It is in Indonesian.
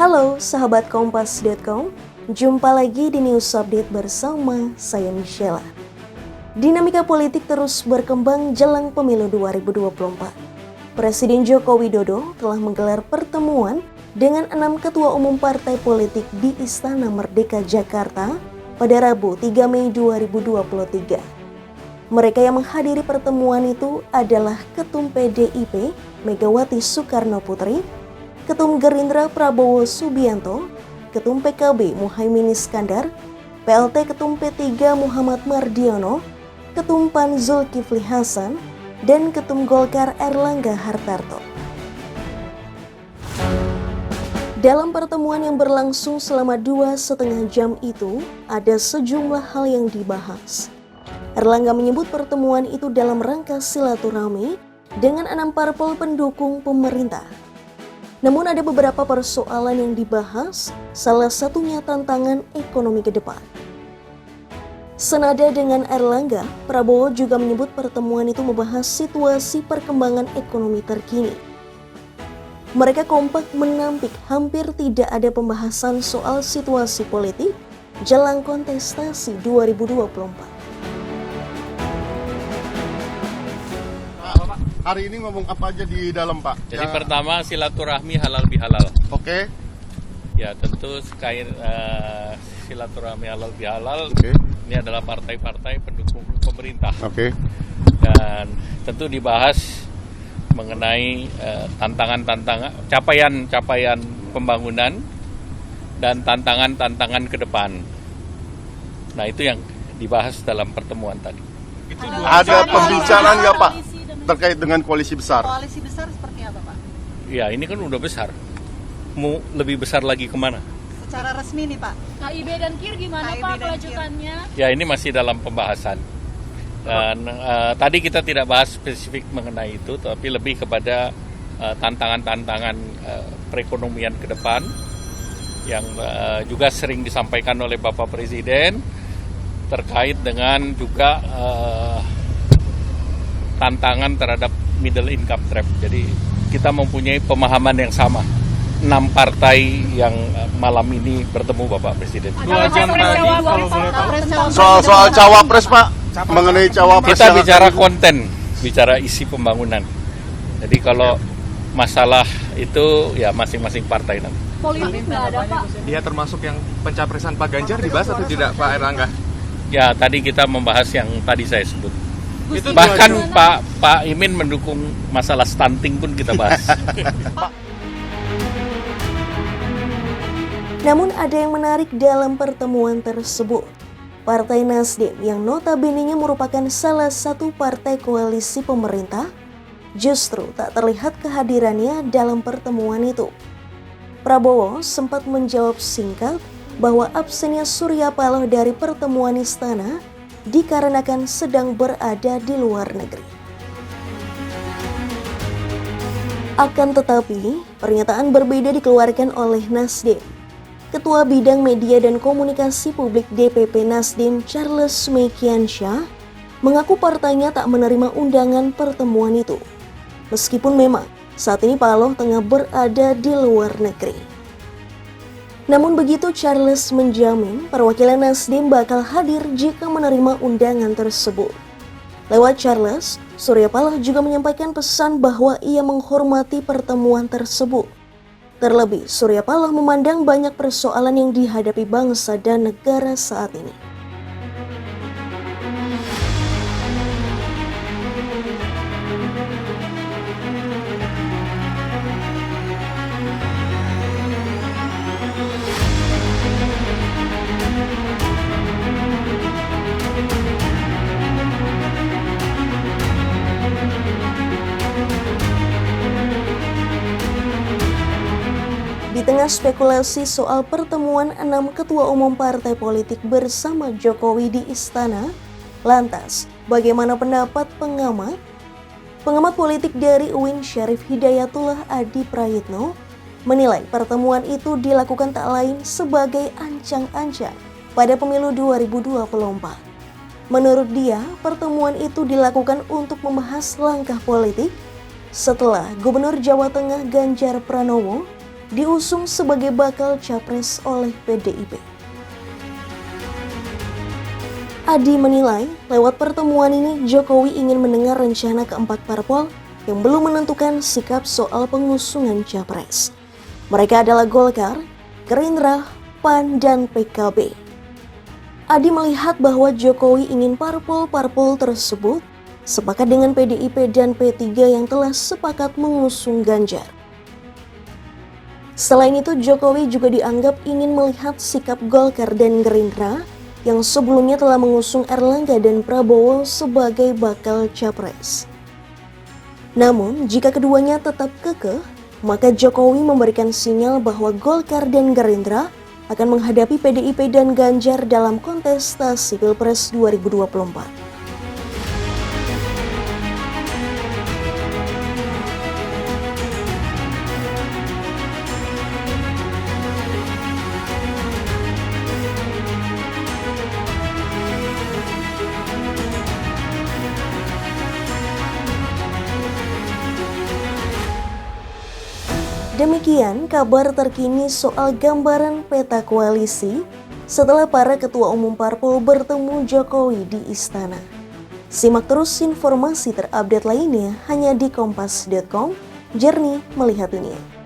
Halo sahabat Kompas.com, jumpa lagi di News Update bersama saya Michela. Dinamika politik terus berkembang jelang pemilu 2024. Presiden Joko Widodo telah menggelar pertemuan dengan 6 ketua umum partai politik di Istana Merdeka Jakarta pada Rabu 3 Mei 2023. Mereka yang menghadiri pertemuan itu adalah Ketum PDIP Megawati Soekarno Putri, Ketum Gerindra Prabowo Subianto, Ketum PKB Muhaimin Iskandar, PLT Ketum P3 Muhammad Mardiono, Ketum PAN Zulkifli Hasan, dan Ketum Golkar Erlangga Hartarto. Dalam pertemuan yang berlangsung selama 2,5 jam itu, ada sejumlah hal yang dibahas. Erlangga menyebut pertemuan itu dalam rangka silaturahmi dengan 6 parpol pendukung pemerintah. Namun ada beberapa persoalan yang dibahas, salah satunya tantangan ekonomi ke depan. Senada dengan Erlangga, Prabowo juga menyebut pertemuan itu membahas situasi perkembangan ekonomi terkini. Mereka kompak menampik hampir tidak ada pembahasan soal situasi politik jelang kontestasi 2024. Hari ini ngomong apa aja di dalam, Pak? Jadi pertama silaturahmi halal bihalal. Oke. Ya tentu silaturahmi halal bihalal. Oke. Ini adalah partai-partai pendukung pemerintah. Oke. Dan tentu dibahas mengenai tantangan-tantangan, capaian pembangunan dan tantangan-tantangan ke depan. Nah itu yang dibahas dalam pertemuan tadi. Ada pembicaraan nggak, Pak? Terkait dengan koalisi besar. Koalisi besar seperti apa, Pak? Ya ini kan udah besar. Mau lebih besar lagi kemana? Secara resmi nih, Pak. KIB dan KIR gimana, KIB Pak, dan kelanjutannya? Ya ini masih dalam pembahasan. Dan tadi kita tidak bahas spesifik mengenai itu, tapi lebih kepada tantangan-tantangan perekonomian ke depan yang juga sering disampaikan oleh Bapak Presiden terkait dengan juga tantangan terhadap middle income trap. Jadi kita mempunyai pemahaman yang sama. 6 partai yang malam ini bertemu Bapak Presiden. Soal cawapres, Pak. Mengenai cawapres. Kita bicara konten, bicara isi pembangunan. Jadi kalau masalah itu ya masing-masing partai nanti. Politik nggak ada, Pak. Dia termasuk yang pencapresan Pak Ganjar dibahas atau tidak, Pak Erlangga? Ya tadi kita membahas yang tadi saya sebut. Bahkan Pak Imin mendukung masalah stunting pun kita bahas. Namun ada yang menarik dalam pertemuan tersebut. Partai Nasdem yang notabene-nya merupakan salah satu partai koalisi pemerintah justru tak terlihat kehadirannya dalam pertemuan itu. Prabowo sempat menjawab singkat bahwa absennya Surya Paloh dari pertemuan istana dikarenakan sedang berada di luar negeri. Akan tetapi, pernyataan berbeda dikeluarkan oleh Nasdem. Ketua Bidang Media dan Komunikasi Publik DPP Nasdem Charles Mekiansyah mengaku partainya tak menerima undangan pertemuan itu. Meskipun memang saat ini Paloh tengah berada di luar negeri. Namun begitu Charles menjamin perwakilan Nasdem bakal hadir jika menerima undangan tersebut. Lewat Charles, Surya Paloh juga menyampaikan pesan bahwa ia menghormati pertemuan tersebut. Terlebih, Surya Paloh memandang banyak persoalan yang dihadapi bangsa dan negara saat ini. Di tengah spekulasi soal pertemuan 6 ketua umum partai politik bersama Jokowi di istana, lantas bagaimana pendapat pengamat? Pengamat politik dari UIN Syarif Hidayatullah Adi Prayitno menilai pertemuan itu dilakukan tak lain sebagai ancang-ancang pada pemilu 2024. Menurut dia, pertemuan itu dilakukan untuk membahas langkah politik setelah Gubernur Jawa Tengah Ganjar Pranowo diusung sebagai bakal capres oleh PDIP. Adi menilai, lewat pertemuan ini Jokowi ingin mendengar rencana keempat parpol yang belum menentukan sikap soal pengusungan capres. Mereka adalah Golkar, Gerindra, PAN, dan PKB. Adi melihat bahwa Jokowi ingin parpol-parpol tersebut sepakat dengan PDIP dan P3 yang telah sepakat mengusung Ganjar. Selain itu, Jokowi juga dianggap ingin melihat sikap Golkar dan Gerindra yang sebelumnya telah mengusung Erlangga dan Prabowo sebagai bakal capres. Namun, jika keduanya tetap kekeh, maka Jokowi memberikan sinyal bahwa Golkar dan Gerindra akan menghadapi PDIP dan Ganjar dalam kontestasi Pilpres 2024. Demikian kabar terkini soal gambaran peta koalisi setelah para ketua umum parpol bertemu Jokowi di istana. Simak terus informasi terupdate lainnya hanya di kompas.com, jernih melihat dunia.